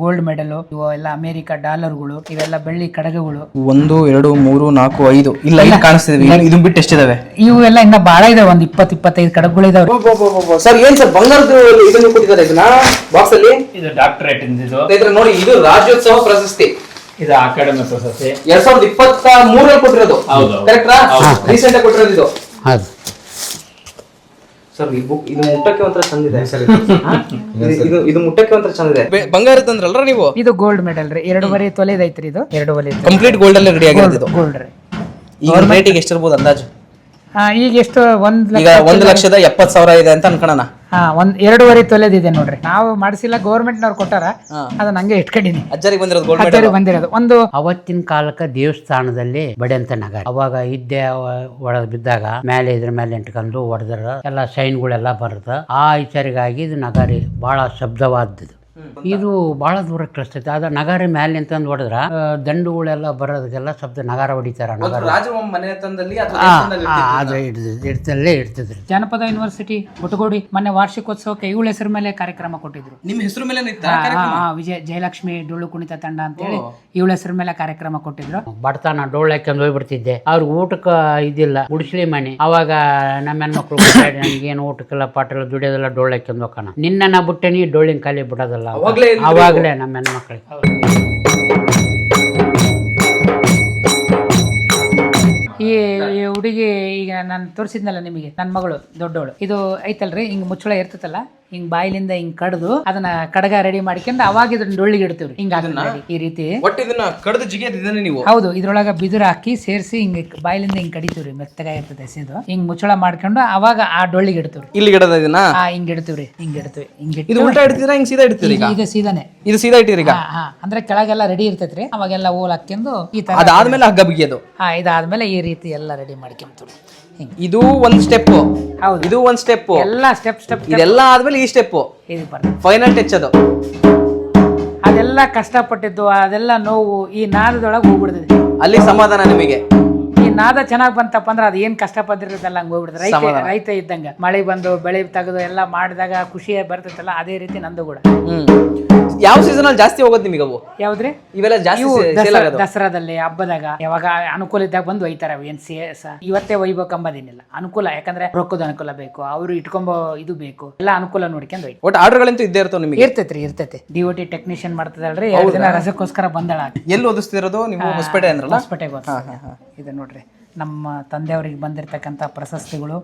Gold medal, ಇವು ಎಲ್ಲ America ಡಾಲರ್ಗಳು, ಇವೆಲ್ಲ ಬೆಳ್ಳಿ ಕಡಗಗಳು 1 2 3 4 5 ಇಲ್ಲ ಐದು ಕಾಣಿಸ್ತಿದೆ. ಇದನ್ನ ಬಿಟ್ಟು ಎಷ್ಟಿದಾವೆ? ಇವು ಎಲ್ಲ ಇನ್ನ ಬಾಳ ಇದಾವೆ, ಒಂದು 20-25 ಕಡಗಗಳು ಇದಾವೆ. ಸರ್ ಏನ್ ಸರ್ ಬಂಗಾರದ ಇದನ್ನು ಕೊಟ್ಟಿದ್ದಾರೆ ಇದನ್ನ ಬಾಕ್ಸ್ ಅಲ್ಲಿ? ಇದು ಡಾಕ್ಟರೇಟ್ ಇದು ನೋಡಿ, ಇದು ರಾಜ್ಯೋತ್ಸವ ಪ್ರಶಸ್ತಿ, ಇದು ಅಕಾಡೆಮಿ ಪ್ರಶಸ್ತಿ 2023 ಕೊಟ್ಟಿರೋದು. ಕರೆಕ್ಟಾ? ರೀಸೆಂಟ್ ಆಗಿ ಕೊಟ್ಟಿರೋದು ಇದು. ಹೌದು ಸರ್ ಈ ಬುಕ್ ಇದು ಮುಟ್ಟಕ್ಕೆ ಒಂಥರ ಚಂದಿದೆ ಸರ್. ಇದು ಮುಟ್ಟಕ್ಕೆ ಒಂಥರ ಚಂದಿದೆ. ಬಂಗಾರ ತಂದ್ರಲ್ರ ನೀವು? ಇದು ಗೋಲ್ಡ್ ಮೆಡಲ್ ರೀ, 2.5 ತೊಲೆದೈತ್ರಿ ಇದು. 2.5 ಕಂಪ್ಲೀಟ್ ಗೋಲ್ಡ್ ಅಲ್ಲಿ ರೆಡಿ ಆಗಿರೋದು. ಗೋಲ್ಡ್ ರೀ. ಈಗ ರೇಟಿಗೆ ಎಷ್ಟಿರ್ಬೋದು ಅಂದಾಜು? ಈಗ ಎಷ್ಟು? 1,70,000 ಇದೆ ಅಂತ ಅನ್ಕೋಣ. 2.5 ತೊಲೆದಿದೆ ನೋಡ್ರಿ. ನಾವು ಮಾಡಿಸಿಲ್ಲ, ಗೌರ್ಮೆಂಟ್ನವ್ರು ಕೊಟ್ಟಾರ, ಅದನ್ನ ಹಂಗೆ ಇಟ್ಕೊಂಡಿನಿ. ಅಜ್ಜರಿಗೆ ಬಂದಿರೋದು ಗೋಲ್ಡ್ ಅಜ್ಜರಿಗೆ ಬಂದಿರೋದು. ಒಂದು ಅವತ್ತಿನ ಕಾಲಕ್ಕೆ ದೇವಸ್ಥಾನದಲ್ಲಿ ಬಡಿಯಂತ ನಗರ. ಅವಾಗ ಇದ್ದೆ ಒಳಗ್ ಬಿದ್ದಾಗ ಮೇಲೆ ಇದ್ರ ಮೇಲೆ ಇಟ್ಕೊಂಡು ಹೊಡೆದ್ರ ಎಲ್ಲ ಸೈನ್ಗಳೆಲ್ಲ ಬರುತ್ತೆ. ಆ ವಿಚಾರಿಗಾಗಿ ಇದು ನಗಾರಿ ಬಹಳ ಶಬ್ದವಾದದ್ದು. ಇದು ಬಹಳ ದೂರ ಕಳಿಸ್ತೈತೆ. ಅದ ನಗಾರಿ ಮೇಲೆ ನಿಂತಂದು ಹೊಡೆದ್ರ ದಂಡುಗಳೆಲ್ಲ ಬರೋದಕ್ಕೆಲ್ಲ ಶಬ್ದ ನಗಾರ ಹೊಡಿತಾರ. ಇಡ್ತಲ್ಲೇ ಇಡ್ತಿದ್ರಿ. ಜಾನಪದ ಯೂನಿವರ್ಸಿಟಿ ಬುಟಗೋಡಿ ಮೊನ್ನೆ ವಾರ್ಷಿಕೋತ್ಸವಕ್ಕೆ ಇವಳ ಹೆಸರು ಮೇಲೆ ಕಾರ್ಯಕ್ರಮ ಕೊಟ್ಟಿದ್ರು. ನಿಮ್ಮ ಹೆಸರು ಮೇಲೆ ವಿಜಯ ಜಯಲಕ್ಷ್ಮಿ ಡೊಳ್ಳು ಕುಣಿತ ತಂಡ ಅಂತ ಹೇಳಿ ಇವಳ ಹೆಸರು ಮೇಲೆ ಕಾರ್ಯಕ್ರಮ ಕೊಟ್ಟಿದ್ರು. ಬಡತನ ಡೊಳ್ಳು ಹಾಕೊಂಡು ಹೋಗ್ಬಿಡ್ತಿದ್ದೆ. ಅವ್ರ ಊಟಕ್ಕೆ ಇದಿಲ್ಲ, ಗುಡಿಸ್ಲಿ ಮನೆ. ಅವಾಗ ನಮ್ಮ ಹೆಣ್ಮಕ್ಳು ನನಗೇನು ಊಟಕ್ಕೆಲ್ಲ ಪಾಟೆಲ್ಲ ದುಡಿಯೋದೆಲ್ಲ ಡೊಳ್ಳು ಹಾಕೊಂಡು ಹೋಗೋಣ. ನಿನ್ನ ನಾ ಬಿಟ್ಟೆ ಡೊಳ್ಳಿನ ಖಾಲಿ ಬಿಡೋದಲ್ಲ. ಅವಾಗಲೇ ನಮ್ಮ ಹೆಣ್ಮಕ್ಳಿಗೆ ಈ ಹುಡುಗಿ ಈಗ ನಾನು ತೋರಿಸಿದ್ನಲ್ಲ ನಿಮಗೆ, ನನ್ನ ಮಗಳು ದೊಡ್ಡವಳು, ಇದು ಐತಲ್ರಿ, ಹಿಂಗ್ ಮುಚ್ಚಳ ಇರ್ತೈತಲ್ಲ, ಹಿಂಗ್ ಬಾಯಿಲಿಂದ ಹಿಂಗ್ ಕಡ್ದು ಅದನ್ನ ಕಡಗ ರೆಡಿ ಮಾಡ್ಕೊಂಡು ಅವಾಗ ಇದನ್ನ ಡೊಳ್ಳಿಗೆ ಇಡ್ತೀವ್ರಿ. ಹಿಂಗ ಈ ರೀತಿ ನೀವು? ಹೌದು, ಇದ್ರೊಳಗ ಬಿದಿರು ಹಾಕಿ ಸೇರಿಸಿ ಹಿಂಗ್ ಬಾಯಿಲಿಂದ ಹಿಂಗ್ ಕಡಿತೀವ್ರಿ. ಮೆತ್ತಗ ಇರ್ತದೆ ಎಸೆದು. ಹಿಂಗ್ ಮುಚ್ಚಳ ಮಾಡ್ಕೊಂಡು ಅವಾಗ ಆ ಡೊಳ್ಳಿಗೆ ಇಡ್ತೀವ್ರಿ. ಇಲ್ಲಿ ಇಡೋದ ಇದನ್ನ? ಹಿಂಗ್ ಇಡ್ತೀವ್ರಿ. ಹಿಂಗ್ ಇಡ್ತೀವಿ. ಇದು ಉಲ್ಟಾ ಇಡ್ತೀರಾ ಹಿಂಗ್ ಸೀದಾ ಇಡ್ತೀರಿ? ಇದು ಸೀದಾನೆ. ಇದು ಸೀದಾ ಇಟ್ಟಿರಿ ಈಗ? ಅಂದ್ರೆ ಕೆಳಗೆಲ್ಲ ರೆಡಿ ಇರ್ತೈತ್ರಿ, ಅವಾಗೆಲ್ಲ ಓಲ್ ಹಾಕ್ಯಂದು ಈ ತರ. ಅದಾದ್ಮೇಲೆ ಹಗ್ಗ ಬಿಗಿಯೋದು? ಇದಾದ್ಮೇಲೆ ಈ ರೀತಿ ಎಲ್ಲ ರೆಡಿ ಮಾಡ್ಕೊಂತೀವಿ. ಇದು ಒಂದ್ ಸ್ಟೆಪ್. ಹೌದು, ಇದು ಒಂದ್ ಸ್ಟೆಪ್. ಎಲ್ಲ ಸ್ಟೆಪ್ ಇದೆಲ್ಲ ಆದ್ಮೇಲೆ ಈ ಸ್ಟೆಪ್ ಇದು ಬರ್ತದೆ. ಫೈನಲ್ ಟಚ್ ಅದು. ಅದೆಲ್ಲ ಕಷ್ಟಪಟ್ಟಿದ್ದು, ಅದೆಲ್ಲ ನೋವು ಈ ನಾದದೊಳಗೆ ಹೋಗ್ಬಿಡ್ತದೆ. ಅಲ್ಲಿ ಸಮಾಧಾನ ನಿಮಗೆ? ಈ ನಾದ ಚೆನ್ನಾಗ್ ಬಂತಪ್ಪ ಅಂದ್ರೆ ಅದು ಏನ್ ಕಷ್ಟಪಟ್ಟಿರ್ತಲ್ಲ ಹಂಗ ಹೋಗ್ಬಿಡ್ತದೆ. ರೈತ ಇದ್ದಂಗ ಮಳೆ ಬಂದು ಬೆಳೆ ತೆಗೆದು ಎಲ್ಲ ಮಾಡಿದಾಗ ಖುಷಿ ಬರ್ತೈತಲ್ಲ, ಅದೇ ರೀತಿ ನಂದು ಕೂಡ. ಯಾವ ಸೀಸನ್ ಅಲ್ಲಿ ಜಾಸ್ತಿ ಹೋಗೋದು ನಿಮಗೆ ಅವು? ಯಾವ್ದ್ರಿ? ಇವೆಲ್ಲ ಜಾಸ್ತಿ ದಸರಾದಲ್ಲಿ, ಹಬ್ಬದಾಗ, ಯಾವಾಗ ಅನುಕೂಲ ಇದ್ದಾಗ ಬಂದು ಒಯ್ತಾರ. ಏನ್ ಇವತ್ತೇ ಒಯ್ಬೇಕಂಬದೇನಿಲ್ಲ. ಅನುಕೂಲ, ಯಾಕಂದ್ರೆ ರೊಕ್ಕದ ಅನುಕೂಲ ಬೇಕು, ಅವ್ರು ಇಟ್ಕೊಂಬೋ ಇದು ಬೇಕು, ಎಲ್ಲ ಅನುಕೂಲ ನೋಡ್ಕೊಂಡು ಒಯ್ತು. ಒಟ್ಟು ಆರ್ಡರ್ಗಳಂತೂ ಇದ್ದೇ ಇರ್ತಾವ ನಿಮಗೆ? ಇರ್ತೈತಿ. DOT ಟೆಕ್ನಿಷಿಯನ್ ಮಾಡ್ತದಲ್ರಿ, 2 ದಿನ ರಜಕ್ಕೋಸ್ಕರ ಬಂದಳ. ಎಲ್ಲಿ ಓದಿಸ್ತಿರೋದು ನೀವು? ಹೊಸಪೇಟೆ ಅಂದ್ರಲ್ಲ? ಹೊಸಪೇಟೆಗೆ. ಇದು ನೋಡ್ರಿ, ನಮ್ಮ ತಂದೆಯವರಿಗೆ ಬಂದಿರತಕ್ಕಂತ ಪ್ರಶಸ್ತಿಗಳು,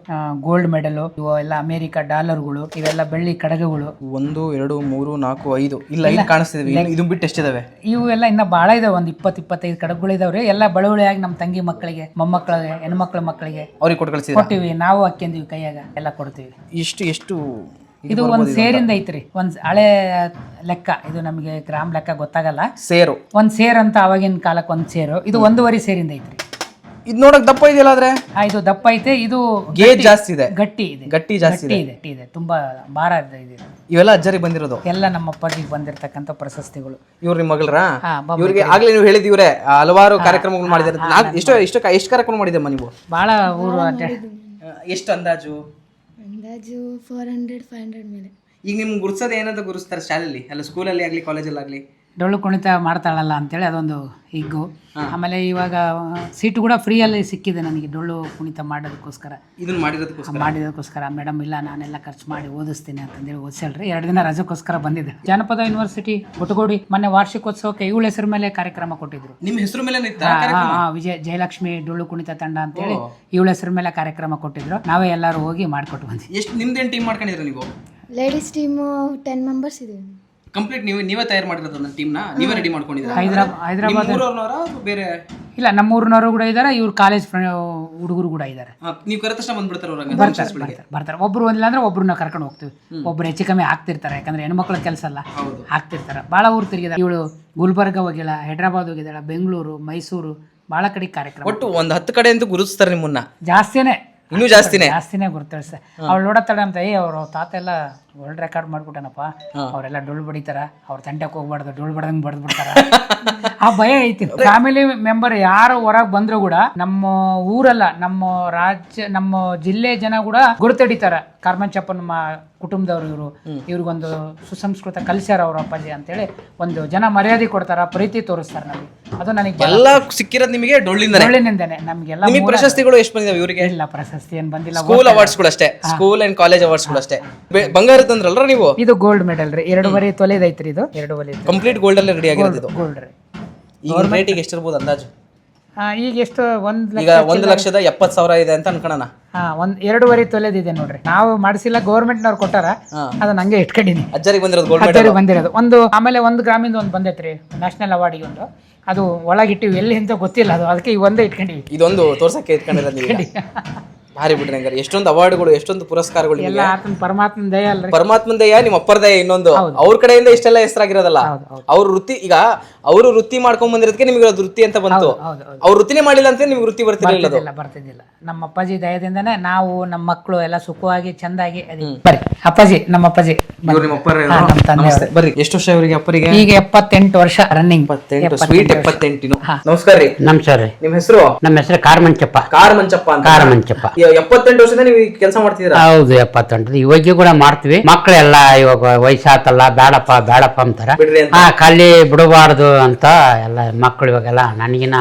ಗೋಲ್ಡ್ ಮೆಡಲ್, ಇವು ಎಲ್ಲ ಅಮೆರಿಕ ಡಾಲರ್ಗಳು, ಇವೆಲ್ಲ ಬೆಳ್ಳಿ ಕಡಗಗಳು 1 2 3 4 5 ಇಲ್ಲ ಐದು ಕಾಣಿಸ್ತಿದೆ. ಇದನ್ನ ಬಿಟ್ಟು ಎಷ್ಟಿದಾವೆ? ಇವು ಎಲ್ಲ ಇನ್ನ ಬಾಳ ಇದಾವೆ, ಒಂದು 20-25 ಕಡಗಗಳು ಇದಾವ್ರಿ. ಎಲ್ಲ ಬಳುವಳಿಯಾಗಿ ನಮ್ಮ ತಂಗಿ ಮಕ್ಕಳಿಗೆ, ಮೊಮ್ಮಕ್ಕಳಿಗೆ, ಹೆಣ್ಮಕ್ಳ ಮಕ್ಕಳಿಗೆ ಅವ್ರಿಗೆ ಕೊಟ್ಟಿವಿ. ನಾವು ಹಾಕ್ಯಂದಿವಿ, ಕೈಯಾಗ ಎಲ್ಲ ಕೊಡ್ತೀವಿ. ಎಷ್ಟು ಇದು ಒಂದ್ ಸೇರಿಂದ ಐತ್ರಿ, ಒಂದ್ ಹಳೆ ಲೆಕ್ಕ. ಇದು ನಮಗೆ ಗ್ರಾಮ್ ಲೆಕ್ಕ ಗೊತ್ತಾಗಲ್ಲ. ಸೇರು ಒಂದ್ ಸೇರ್ ಅಂತ ಅವಾಗಿನ ಕಾಲಕ್ಕೆ ಒಂದ್ ಸೇರು. ಇದು 1.5 ಸೇರಿಂದ ಐತ್ರಿ. ಇದು ನೋಡಕ್ ದಪ್ಪ ಇದೆಯಲ್ಲ? ಆದ್ರೆ ಇದು ದಪ್ಪ ಐತೆ, ಇದು ಗೇಜ್ ಜಾಸ್ತಿ ಇದೆ, ಗಟ್ಟಿ ಜಾಸ್ತಿ ಇದೆ, ತುಂಬಾ ಭಾರ ಇದೆ. ಇವೆಲ್ಲ ಅಜ್ಜರಿಗೆ ಬಂದಿರೋದು? ಎಲ್ಲ ನಮ್ಮ ಅಪ್ಪಾಜಿಗೆ ಬಂದಿರತಕ್ಕಂತ ಪ್ರಶಸ್ತಿಗಳು. ಇವ್ರ ನಿಮ್ಮ ಮಗಳರ? ಇವ್ರಿಗೆ ಆಗ್ಲೇ ನೀವು ಹೇಳಿದಿವ್ರೆ ಹಲವಾರು ಕಾರ್ಯಕ್ರಮಗಳು ಮಾಡಿದಾರೆ. ಎಷ್ಟು ಕಾರ್ಯಕ್ರಮ ಮಾಡಿದಮ್ಮ ನೀವು? ಬಹಳ ಊರು. ಎಷ್ಟು ಅಂದಾಜು? 400-500 ಮೇಲೆ. ಈಗ ನಿಮ್ಗೆ ಗುರ್ಸೋದು ಏನಂತ ಗುರುಸ್ತಾರೆ ಶಾಲೆಯಲ್ಲಿ, ಅಲ್ಲ ಸ್ಕೂಲಲ್ಲಿ ಆಗ್ಲಿ ಕಾಲೇಜಲ್ಲಿ ಆಗ್ಲಿ? ಡೊಳ್ಳು ಕುಣಿತ ಮಾಡ್ತಾಳಲ್ಲ ಅಂತೇಳಿ ಅದೊಂದು ಹಿಗ್ಗು. ಆಮೇಲೆ ಇವಾಗ ಸೀಟು ಕೂಡ ಫ್ರೀಯಲ್ಲಿ ಸಿಕ್ಕಿದೆ ನನಗೆ, ಡೊಳ್ಳು ಕುಣಿತ ಮಾಡೋದಕ್ಕೋಸ್ಕರ. ಇದನ್ನ ಮಾಡಿರೋದಕ್ಕೋಸ್ಕರ ಮೇಡಮ್ ಇಲ್ಲ ನಾನೆಲ್ಲ ಖರ್ಚು ಮಾಡಿ ಓದಿಸ್ತೀನಿ ಅಂತಂದೇಳಿ ಓದಿಸಲ್ರಿ. 2 ದಿನ ರಜಕ್ಕೋಸ್ಕರ ಬಂದಿದ್ದೆ. ಜಾನಪದ ಯೂನಿವರ್ಸಿಟಿ ಬುಟಗೋಡಿ ಮೊನ್ನೆ ವಾರ್ಷಿಕೋತ್ಸವಕ್ಕೆ ಇವಳ ಹೆಸರು ಮೇಲೆ ಕಾರ್ಯಕ್ರಮ ಕೊಟ್ಟಿದ್ರು. ನಿಮ್ಮ ಹೆಸರು ಮೇಲೆ? ವಿಜಯ ಜಯಲಕ್ಷ್ಮಿ ಡೊಳ್ಳು ಕುಣಿತ ತಂಡ ಅಂತ ಹೇಳಿ ಇವಳ ಹೆಸರು ಮೇಲೆ ಕಾರ್ಯಕ್ರಮ ಕೊಟ್ಟಿದ್ರು. ನಾವೇ ಎಲ್ಲರೂ ಹೋಗಿ ಮಾಡ್ಕೊಟ್ಟು ಬಂದ್ವಿ. ಎಷ್ಟು ನಿಮ್ದೇನು ಟೀಮ್ ಮಾಡ್ಕೊಂಡಿದ್ರ ನೀವು? ಲೇಡೀಸ್ ಟೀಮ್ 10 ಮೆಂಬರ್ಸ್ ಇದೆ. ಕಂಪ್ಲೀಟ್ ನೀವೇ ತಯಾರು ಮಾಡಿರೋದು ನನ್ನ ಟೀಮ್ನ? ನೀವೇ ರೆಡಿ ಮಾಡ್ಕೊಂಡಿದ್ದೀರಾ? ಹೈದರಾಬಾದ್ ಬೇರೆ ಇಲ್ಲ, ನಮ್ಮೂರಿನವರು ಕೂಡ ಇದ್ದಾರೆ, ಇವ್ರು ಕಾಲೇಜ್ ಹುಡುಗರು ಕೂಡ ಇದ್ದಾರೆ. ನೀವು ಕರೆದ ತಕ್ಷಣ ಬಂದ್ಬಿಡ್ತಾರೆ? ಬರ್ತಾರೆ. ಒಬ್ರು ಇಲ್ಲ ಅಂದ್ರೆ ಒಬ್ರನ್ನ ಕರ್ಕೊಂಡು ಹೋಗ್ತೀವಿ. ಒಬ್ರು ಹೆಚ್ಚು ಕಮ್ಮಿ ಆಗ್ತಿರ್ತಾರೆ, ಯಾಕಂದ್ರೆ ಹೆಣ್ಮಕ್ಳ ಕೆಲಸ ಅಲ್ಲ, ಆಗ್ತಿರ್ತಾರೆ. ಭಾಳ ಊರು ತಿರುಗಿದ. ಇವಳು ಗುಲ್ಬರ್ಗ ಹೋಗಿಲ್ಲ, ಹೈದರಾಬಾದ್ ಹೋಗಿದ್ದಾಳ, ಬೆಂಗಳೂರು, ಮೈಸೂರು, ಭಾಳ ಕಡೆ ಕಾರ್ಯಕ್ರಮ. ಒಟ್ಟು ಒಂದು 10 ಕಡೆ ಅಂತ ಗುರುತಿಸ್ತಾರೆ ನಿಮ್ಮನ್ನ? ಜಾಸ್ತಿನೇ ಇನ್ನೂ ಜಾಸ್ತಿನೇ ಗುರುತಿಸ್ತಾರೆ. ಅವಳು ನೋಡತ್ತಾಳೆ ಅಂತ, ಅವ್ರ ತಾತ ಎಲ್ಲ ವರ್ಲ್ಡ್ ರೆಕಾರ್ಡ್ ಮಾಡ್ಬಿಟ್ಟನಪ್ಪ, ಅವರೆಲ್ಲ ಡೊಳ್ಳು ಬಡಿತಾರ, ಅವ್ರ ತಂಟೆಗೆ ಹೋಗ್ಬಾರ್ದು, ಡೊಳ್ಳು ಬಡ್ದಂಗೆ ಬಡ್ದು ಬಿಡ್ತಾರ ಆ ಭಯ ಐತಿ. ಫ್ಯಾಮಿಲಿ ಮೆಂಬರ್ ಯಾರು ಹೊರಗೆ ಬಂದ್ರು ಕೂಡ ನಮ್ಮ ಊರಲ್ಲ, ನಮ್ಮ ರಾಜ್ಯ, ನಮ್ಮ ಜಿಲ್ಲೆ ಜನ ಕೂಡ ಗುರುತಡಿತಾರ. ಕಾರ್ಮಂಚಪ್ಪನ ಕುಟುಂಬದವ್ರು ಇವ್ರಿಗೊಂದು ಸುಸಂಸ್ಕೃತ ಕಲ್ಸ್ಯಾರ ಅವ್ರ ಅಪ್ಪಾಜಿ ಅಂತೇಳಿ ಒಂದು ಜನ ಮರ್ಯಾದೆ ಕೊಡ್ತಾರ, ಪ್ರೀತಿ ತೋರಿಸ್ತಾರ ನಮಗೆ. ಅದು ನನಗೆ ಎಲ್ಲ ಸಿಕ್ಕಿರೋದು ನಿಮಗೆ ಡೊಳ್ಳಿನಿಂದನೇ. ನಮಗೆಲ್ಲ ನಿಮಗೆ ಪ್ರಶಸ್ತಿಗಳು ಎಷ್ಟು ಬಂದಿದಾವೆ ಇವರಿಗೆ? ಇಲ್ಲ, ಪ್ರಶಸ್ತಿ ಏನ್ ಬಂದಿಲ್ಲ. ಸ್ಕೂಲ್ ಅವಾರ್ಡ್ಸ್ ಕೂಡ ಅಷ್ಟೇ, ಸ್ಕೂಲ್ ಅಂಡ್ ಕಾಲೇಜ್ ಅವಾರ್ಡ್ಸ್ ಕೂಡ ಅಷ್ಟೇ. ಬಂಗಾರ ತಂದ್ರಲ್ರ ನೀವು? ಇದು ಗೋಲ್ಡ್ ಮೆಡಲ್ ರೀ, 2.5 ತೊಲೆದೈತ್ರಿ ಇದು. 2.5 ಕಂಪ್ಲೀಟ್ ಗೋಲ್ಡ್ ಅಲ್ಲಿ ರೆಡಿ ಆಗಿರೋದು ಇದು. ಗೋಲ್ಡ್ ರೀ. ಈಗ ರೇಟಿಗೆ ಎಷ್ಟಿರ್ಬೋದು ಅಂದಾಜು? ಈಗ ಎಷ್ಟು? ಈಗ 1,70,000 ಇದೆ ಅಂತ ಅನ್ಕೋಣ. 2.5 ತೊಲೆದಿದೆ ನೋಡ್ರಿ. ನಾವು ಮಾಡಿಸಿಲ್ಲ, ಗೌರ್ಮೆಂಟ್ನವ್ರು ಕೊಟ್ಟಾರ, ಅದನ್ನ ಹಂಗೆ ಇಟ್ಕೊಂಡಿನಿ. ಅಜ್ಜರಿಗೆ ಬಂದಿರೋದು ಗೋಲ್ಡ್ ಅಜ್ಜರಿಗೆ ಬಂದಿರೋದು ಒಂದು. ಆಮೇಲೆ 1 ಗ್ರಾಮಿಂದ ಒಂದು ಬಂದೈತ್ರಿ ನ್ಯಾಷನಲ್ ಅವಾರ್ಡಿಗೆ ಒಂದು. ಅದು ಒಳಗಿಟ್ಟಿವಿ, ಎಲ್ಲಿ ಅಂತ ಗೊತ್ತಿಲ್ಲ ಅದು, ಅದಕ್ಕೆ ಈ ಒಂದೇ ಇಟ್ಕೊಂಡಿವಿ. ಇದೊಂದು ತೋರ್ಸಕ್ಕೆ ಇಟ್ಕೊಂಡಿರೋದು ನೀವು. ಭಾರಿ ಬಿಡ್ರಿ ಹಂಗಾರೆ. ಎಷ್ಟೊಂದು ಅವಾರ್ಡ್ಗಳು, ಎಷ್ಟೊಂದು ಪುರಸ್ಕಾರಗಳು. ಎಲ್ಲ ಆತನ ಪರಮಾತ್ಮನ ದಯ ಅಲ್ರಿ. ಪರಮಾತ್ಮನ ದಯ, ನಿಮ್ಮ ಅಪ್ಪರ ದಯ ಇನ್ನೊಂದು. ಅವ್ರ ಕಡೆಯಿಂದ ಇಷ್ಟೆಲ್ಲ ಹೆಸರಾಗಿರೋದಲ್ಲ. ಅವ್ರ ವೃತ್ತಿ, ಈಗ ಅವರು ವೃತ್ತಿ ಮಾಡ್ಕೊಂಡ್ ಬಂದಿರೋದಕ್ಕೆ ನಿಮ್ಗೆ ಅದು ವೃತ್ತಿ ಅಂತ ಬಂತು. ಅವ್ರ ವೃತ್ತಿನೇ ಮಾಡಿಲ್ಲ ಅಂತ ನಿಮ್ಗೆ ವೃತ್ತಿ ಬರ್ತಿರ್ಲಿಲ್ಲ. ಬರ್ತಿದ್ದಿಲ್ಲ. ನಮ್ಮ ಅಪ್ಪಾಜಿ ದಯದಿಂದನೇ ನಾವು ನಮ್ಮ ಮಕ್ಕಳು ಎಲ್ಲ ಸುಖವಾಗಿ ಚಂದಾಗಿ. ಬರ್ರಿ ಅಪ್ಪಾಜಿ, ನಮ್ಮ ಅಪ್ಪಾಜಿ ಬರ್ರಿ. ಎಷ್ಟು ವರ್ಷ ಇವರಿಗೆ ಅಪ್ಪರಿಗೆ? ಈಗ 78 ವರ್ಷ ರನ್ನಿಂಗ್. 78. ನಮಸ್ಕಾರ ರೀ. ನಮಸ್ಕಾರ ರೀ. ನಿಮ್ಮ ಹೆಸರು? ನಮ್ಮ ಹೆಸರು ಕಾರಮಂಚಪ್ಪ. ಕಾರಮಂಚಪ್ಪ ಅಂತ. ಕಾರಮಂಚಪ್ಪ. 78 ವರ್ಷದಿಂದ ನೀವು ಕೆಲಸ ಮಾಡ್ತಿದ್ದೀರಾ? ಹೌದು, 78. ಇವಾಗ ಕೂಡ ಮಾಡ್ತೀವಿ. ಮಕ್ಕಳೆಲ್ಲ ಇವಾಗ ವಯಸ್ಸಾತಲ್ಲ, ಬೇಡಪ್ಪ ಬೇಡಪ್ಪ ಅಂತಾರ. ಖಾಲಿ ಬಿಡಬಾರ್ದು ಅಂತ ಎಲ್ಲ ಮಕ್ಕಳು ಇವಾಗೆಲ್ಲ ನನಗಿನ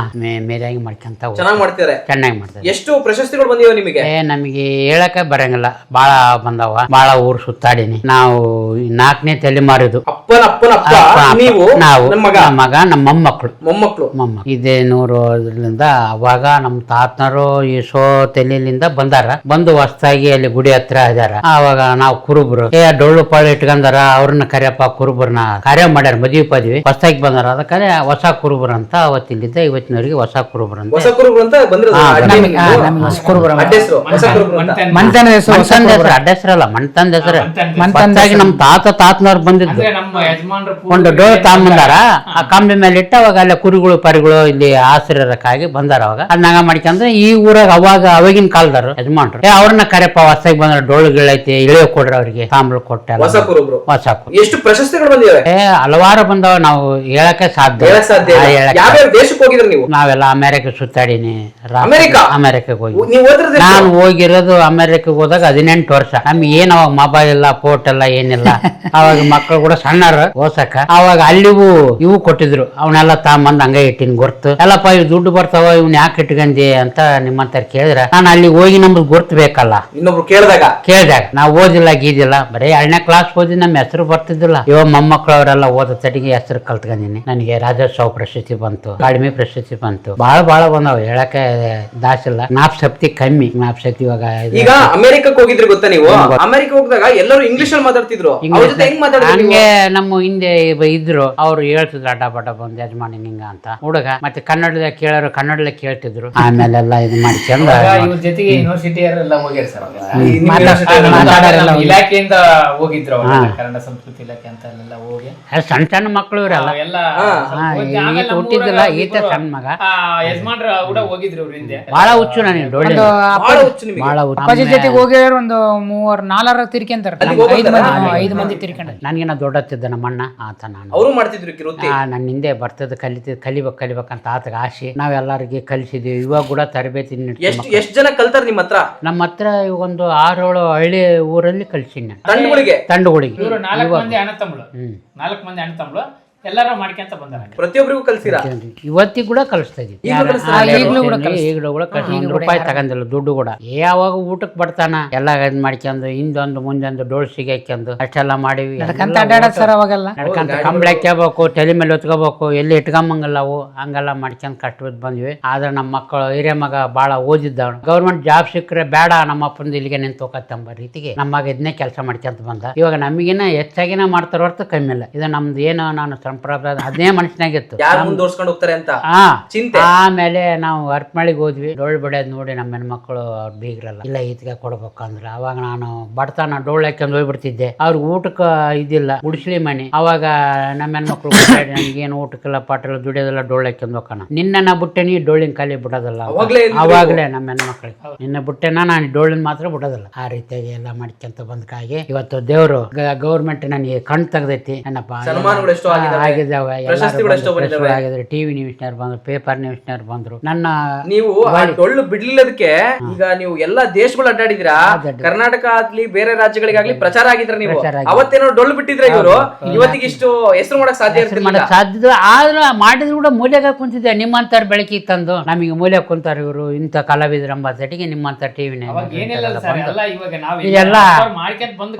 ಮೇಲಾಗಿ ಮಾಡ್ಕೊಂತ ಚೆನ್ನಾಗಿ ಮಾಡ್ತಿದ್ದಾರೆ. ಚೆನ್ನಾಗಿ ಮಾಡ್ತಾರೆ. ಎಷ್ಟು ಪ್ರಶಸ್ತಿಗಳು ಬಂದಿವೆ ನಿಮಗೆ? ನಮಗೆ ಹೇಳಕ ಬರಂಗಿಲ್ಲ, ಬಾಳ ಬಂದವ. ಬಾಳ ಊರು ಸುತ್ತಾಡಿನಿ. ನಾವು 4ನೇ ತಲೆಮಾರಿದು. ನಾವು ಮಗ, ನಮ್ಮ ಮೊಮ್ಮಕ್ಕಳು. ಇದೇ 100ರಿಂದ ಅವಾಗ ನಮ್ಮ ತಾತನರು ಈಸೋ ತಲೆಲಿಂದ ಬಂದಾರ. ಬಂದು ಹೊಸದಾಗಿ ಅಲ್ಲಿ ಗುಡಿ ಹತ್ರ ಇದಾರ. ಅವಾಗ ನಾವು ಕುರುಬ್ರು ಡೊಳ್ಳು ಪಾಳು ಇಟ್ಕೊಂಡಾರ. ಅವ್ರನ್ನ ಕರಿಯಪ್ಪ ಕುರುಬ್ರನ್ನ ಕಾರ್ಯ ಮಾಡ್ಯಾರ, ಮದ್ವಿ ಪದ್ವಿ ಹೊಸದಾಗಿ ಬಂದಾರ. ಅದಕ್ಕೆ ಹೊಸ ಕುರುಬ್ರ ಅಂತ ಅವತ್ತಿಲ್ಲಿದ್ದ ಇವತ್ತಿನವರಿಗೆ ಹೊಸ ಕುರುಬ್ರ ಅಂತ. ಅಡ್ಡೆಸ್ರಲ್ಲ, ಮಣ್ತಂದ ಹೆಸರು. ಮಣ್ತಾಗಿ ನಮ್ ತಾತನವ್ರು ಬಂದಿದ್ದು ಒಂದು ಡೋಳು ತಗೊಂಬಂದಾರ. ಆ ಕಂಬಿ ಮೇಲೆ ಇಟ್ಟು ಅವಾಗ ಅಲ್ಲೇ ಕುರಿಗಳು ಪರಿಗಳು ಇಲ್ಲಿ ಆಶ್ರಯಕ್ಕಾಗಿ ಬಂದಾರ. ಅವಾಗ ಅದನ್ನ ಮಾಡ್ಕೊಂಡ್ರೆ ಈ ಊರಾಗ ಅವಾಗಿನ ಕಾಲದವ್ರು ಯಜಮಾನ್ರು ಅವ್ರನ್ನ ಕರೆಪ್ಪ ಹೊಸದಾಗಿ ಬಂದ್ರ ಡೋಳು ಗಿಳೈತಿ ಇಳಿಯೋ ಕೊಡ್ರಿ ಅವ್ರಿಗೆ ತಾಂಬಳ ಕೊಟ್ಟ. ಹೊಸ ಎಷ್ಟು ಪ್ರಶಸ್ತಿಗಳು ಬಂದಿವೆ? ಹಲವಾರು ಬಂದವ, ನಾವು ಹೇಳಕ್ಕೆ ಸಾಧ್ಯ. ನಾವೆಲ್ಲ ಅಮೆರಿಕ ಸುತ್ತಾಡಿನಿ. ಅಮೆರಿಕಕ್ಕೆ ಹೋಗಿ ನಾನು ಹೋಗಿರೋದು ಅಮೆರಿಕಕ್ಕೆ ಹೋದಾಗ 18 ವರ್ಷ. ನಮ್ಗೆ ಏನ್ ಅವಾಗ ಮೊಬೈಲ್ ಇಲ್ಲ, ಫೋಟ್ ಎಲ್ಲ ಏನಿಲ್ಲ. ಅವಾಗ ಮಕ್ಕಳು ಕೂಡ ಸಣ್ಣರು ಓಸಕ. ಅವಾಗ ಅಲ್ಲಿಗೂ ಇವು ಕೊಟ್ಟಿದ್ರು, ಅವನ್ನೆಲ್ಲ ತಾಂಬಂದ್ ಹಂಗ ಇಟ್ಟಿನ್ ಗುರ್ತು. ಎಲ್ಲಪ್ಪ ಇವ್ ದುಡ್ಡು ಬರ್ತಾವ, ಇವ್ನ ಯಾಕೆ ಇಟ್ಕಂದಿ ಅಂತ ನಿಮ್ಮಂತ ಕೇಳಿದ್ರ ನಾನು ಅಲ್ಲಿ ಹೋಗಿ ನಮ್ದು ಗುರ್ತು ಬೇಕಲ್ಲ. ಇನ್ನೊಬ್ರು ಕೇಳಿದಾಗ ನಾವು ಓದಿಲ್ಲ ಗೀದಿಲ್ಲ, ಬರೀ 2ನೇ ಕ್ಲಾಸ್ ಓದಿ ನಮ್ಮ ಹೆಸರು ಬರ್ತಿದ್ದಿಲ್ಲ. ಇವಾಗ ಮೊಮ್ಮಕ್ಕಳು ಅವರೆಲ್ಲ ಓದೋ ತಟಿಗೆ ಹೆಸರು ಕಲ್ತ್ಕೊಂಡಿನಿ. ನನಗೆ ರಾಜ್ಯೋತ್ಸವ ಪ್ರಶಸ್ತಿ ಬಂತು, ಅಕಾಡೆಮಿ ಪ್ರಶಸ್ತಿ ಬಂತು. ಬಹಳ ಬಂದವ, ಹೇಳಕ್ಕೆ ದಾಸಿಲ್ಲ. ಜ್ಞಾಪಶಕ್ತಿ ಕಮ್ಮಿ. ಜ್ಞಾಪಶಕ್ತಿ ಇವಾಗ ಈಗ ಅಮೆರಿಕಕ್ಕೆ ಹೋಗಿದ್ರಿ ಗೊತ್ತಾ ನೀವು? ಅಮೆರಿಕ ಹೋಗಿದಾಗ ಎಲ್ಲರೂ ಇಂಗ್ಲಿಷ್ ಅಲ್ಲಿ ಮಾತಾಡ್ತಿದ್ರು. ಹಂಗೆ ನಮ್ಮ ಹಿಂದೆ ಇದ್ರು, ಅವ್ರು ಹೇಳ್ತಿದ್ರು ಅಡ್ಡ ಬಡ್ಡ ಬಂದ್ ಯಜಮಾನಿ ನಿಂಗ ಅಂತ ಹುಡುಗ. ಮತ್ತೆ ಕನ್ನಡದ ಕೇಳೋರು ಕನ್ನಡಲ್ಲೇ ಕೇಳ್ತಿದ್ರು. ಆಮೇಲೆಲ್ಲ ಇದು ಮಾಡಿ ಚಂದ ಜೊತೆಗೆ ಯೂನಿವರ್ಸಿಟಿ ಇಲಾಖೆಯಿಂದ ಹೋಗಿದ್ರು, ಕನ್ನಡ ಸಂಸ್ಕೃತಿ ಇಲಾಖೆ ಅಂತ ಎಲ್ಲ ಹೋಗಿ ಸಣ್ಣ ಮಕ್ಕಳು ಇವರೆಲ್ಲ ಹುಟ್ಟಿದ್ದಿಲ್ಲ. ಈತ ಸಣ್ಣ ಮಗ ಯಜಮಾನ್ರ ಕೂಡ ಹೋಗಿದ್ರು ಹಿಂದೆ. ಬಹಳ ಹುಚ್ಚು ನನಗೆ ಡೊಳ್ಳಿ, ಬಹಳ ಅಪ್ಪಾಜಿ ಜೊತೆಗೆ ಹೋಗಿರೋರು ಒಂದು 3-4 ತಿರ್ಕೊಂತಾರೆ. 5 ಮಂದಿ ತಿರ್ಕೊಂಡ. ನನ್ಗಿನ ದೊಡ್ಡತ್ತಿದ್ದ ನಮ್ಮ ಅಣ್ಣ ಆತ. ನಾನು ಅವರು ಮಾಡ್ತಿದ್ರು ನನ್ನ ಹಿಂದೆ ಬರ್ತದ ಕಲಿಬೇಕಂತ ಆತಗ ಆಸೆ. ನಾವೆಲ್ಲರಿಗೆ ಕಲಿಸಿದ್ವಿ. ಇವಾಗ ಕೂಡ ತರಬೇತಿ. ಎಷ್ಟು ಜನ ಕಲ್ತಾರ ನಿಮ್ಮ ಹತ್ರ? ನಮ್ಮ ಹತ್ರ ಒಂದು 6-7 ಹಳ್ಳಿ ಊರಲ್ಲಿ ಕಲ್ಸಿನಿ ನಾನು ತಂಡಗಳಿಗೆ. 4 ಮಂದಿ ಅಣ್ಣ ತಮ್ಮಳು ಎಲ್ಲಾರು ಮಾಡ್ಕೊಂತ ಬಂದಾರ. ಪ್ರತಿಯೊಬ್ಬರಿಗೂ ಕಲ್ಸಿರಾ? ಇವತ್ತಿಗೆ ಕೂಡ ಕಲಿಸ್ತಾ ಇದೀವಿ. ಈಗಲೂ ಕೂಡ ₹1 ತಗೊಂಡಿಲ್ಲ ದುಡ್ಡು ಕೂಡ. ಯಾವಾಗ ಊಟಕ್ಕೆ ಬರ್ತಾನ ಎಲ್ಲ ಇದ್ ಮಾಡ್ಕೊಂಡು ಹಿಂದೊಂದು ಮುಂದೊಂದು ಡೋಳ್ ಸಿಗಾಕ್ಯಂದು ಅಷ್ಟೆಲ್ಲ ಮಾಡಿವಿ. ನಡ್ಕಂತ ಕಂಬಳ ಹಾಕ್ಯಬೇಕು, ತಲೆ ಮೇಲೆ ಹೊತ್ಕೋಬೇಕು, ಎಲ್ಲಿ ಇಟ್ಕೊಂಬಂಗಲ್ಲ ಅವು. ಹಂಗೆಲ್ಲ ಮಾಡ್ಕೊಂಡ್ ಕಷ್ಟ ಬಿದ್ದು ಬಂದ್ವಿ. ಆದ್ರೆ ನಮ್ಮ ಮಕ್ಕಳು ಹಿರಿಯ ಮಗ ಬಾಳ ಓದಿದ್ದವನು. ಗೌರ್ಮೆಂಟ್ ಜಾಬ್ ಸಿಕ್ಕರೆ ಬೇಡ ನಮ್ಮಪ್ಪಂದು ಇಲ್ಲಿಗೆ ನಿಂತೋಕತ್ತಂಬ ರೀತಿಗೆ ನಮ್ಮ ಮಗ ಇದನ್ನೇ ಕೆಲಸ ಮಾಡ್ಕೊಂತ ಬಂದ. ಇವಾಗ ನಮಗಿನ ಹೆಚ್ಚಾಗಿನ ಮಾಡ್ತಾರ ಹೊರತು ಕಮ್ಮಿ ಇಲ್ಲ. ಇದು ನಮ್ದು ಏನೋ ನಾನು ಪರಂಪರಾ ಅದೇ ಮನುಷ್ಯನಾಗಿತ್ತು. ಯಾರು ಮುಂದುವರ್ಸ್ಕೊಂಡು ಹೋಗ್ತಾರೆ ಅಂತ ಹಾ ಚಿಂತೆ. ಆಮೇಲೆ ನಾವು ಅರ್ಪಮಳಿಗೆ ಹೋದ್ವಿ, ಡೊಳ್ಳು ಬಡಿಯೋದು ನೋಡಿ ನಮ್ಮ ಹೆಣ್ಮಕ್ಳು ಅವ್ರ ಬೀಗ್ರಲ್ಲ ಇಲ್ಲ ಈತ್ಗೆ ಕೊಡ್ಬೇಕಂದ್ರೆ ಅವಾಗ ನಾನು ಬಡತನ ಡೊಳ್ಳು ಹಾಕ್ಯಂದು ಹೋಗ್ಬಿಡ್ತಿದ್ದೆ. ಅವ್ರಿಗೆ ಊಟಕ್ಕೆ ಇದಿಲ್ಲ, ಗುಡಿಸ್ಲಿ ಮನೆ. ಅವಾಗ ನಮ್ಮ ಹೆಣ್ಮಕ್ಳು ನನಗೇನು ಊಟಕ್ಕೆಲ್ಲ ಪಾಟೆಲ್ಲ ದುಡಿಯೋದೆಲ್ಲ ಡೊಳ್ಳು ಹಾಕ್ಯಂದು ಹೋಗೋಣ. ನಿನ್ನ ಬುಟ್ಟೆನಿ ಡೊಳ್ಳಿನ ಖಾಲಿ ಬಿಡೋದಲ್ಲ. ಅವಾಗಲೇ ನಮ್ಮ ಹೆಣ್ಮಕ್ಳಿಗೆ ನಿನ್ನ ಬುಟ್ಟೆನ ನಾನು ಡೊಳ್ಳಿನ ಮಾತ್ರ ಬಿಡೋದಿಲ್ಲ. ಆ ರೀತಿಯಾಗಿ ಎಲ್ಲ ಮಾಡ್ಕೊಂತ ಬಂದಕ್ಕಾಗಿ ಇವತ್ತು ದೇವರು ಗೌರ್ಮೆಂಟ್ ನನಗೆ ಕಣ್ ತೆಗ್ದೈತಿ. ಏನಪ್ಪ ಆಗಿದ್ದಾವೆ, ಆಗಿದ್ರೆ ಟಿವಿ ನ್ಯೂಸ್ನವ್ರು ಬಂದ್ರು, ಪೇಪರ್ ನ್ಯೂಸ್ನವ್ರು ಬಂದ್ರು. ನನ್ನ ನೀವು ಆ ಡೊಳ್ಳು ಬಿಡ್ಲಿಲ್ಲದಕ್ಕೆ ಈಗ ನೀವು ಎಲ್ಲಾ ದೇಶಗಳು ಅಡ್ಡಾಡಿದಿರಾ, ಕರ್ನಾಟಕ ಆಗ್ಲಿ ಬೇರೆ ರಾಜ್ಯಗಳಿಗಾಗ್ಲಿ ಪ್ರಚಾರ ಆಗಿದ್ರ. ನೀವು ಅವತ್ತೇನೋ ಡೊಳ್ಳು ಬಿಟ್ಟಿದ್ರೆ ಇವರು ಇವತ್ತಿಗೆ ಇಷ್ಟು ಹೆಸರು ಮಾಡಕ್ ಸಾಧ್ಯ ಸಾಧ್ಯ ಆದ್ರೆ ಮಾಡಿದ್ರು ಕೂಡ ಮೂಲೆಗೆ ಕುಂತಿದ್ದೆ. ನಿಮ್ಮಂತರ ಬೆಳಕಿಗೆ ತಂದು ನಮಗೆ ಮೂಲೆ ಕುಂತಾರ ಇವರು ಇಂಥ ಕಲಾವಿದರಂಬ ಸೆಟಿಗೆ ನಿಮ್ಮಂತ ಟಿವಿ ಇದೆಲ್ಲ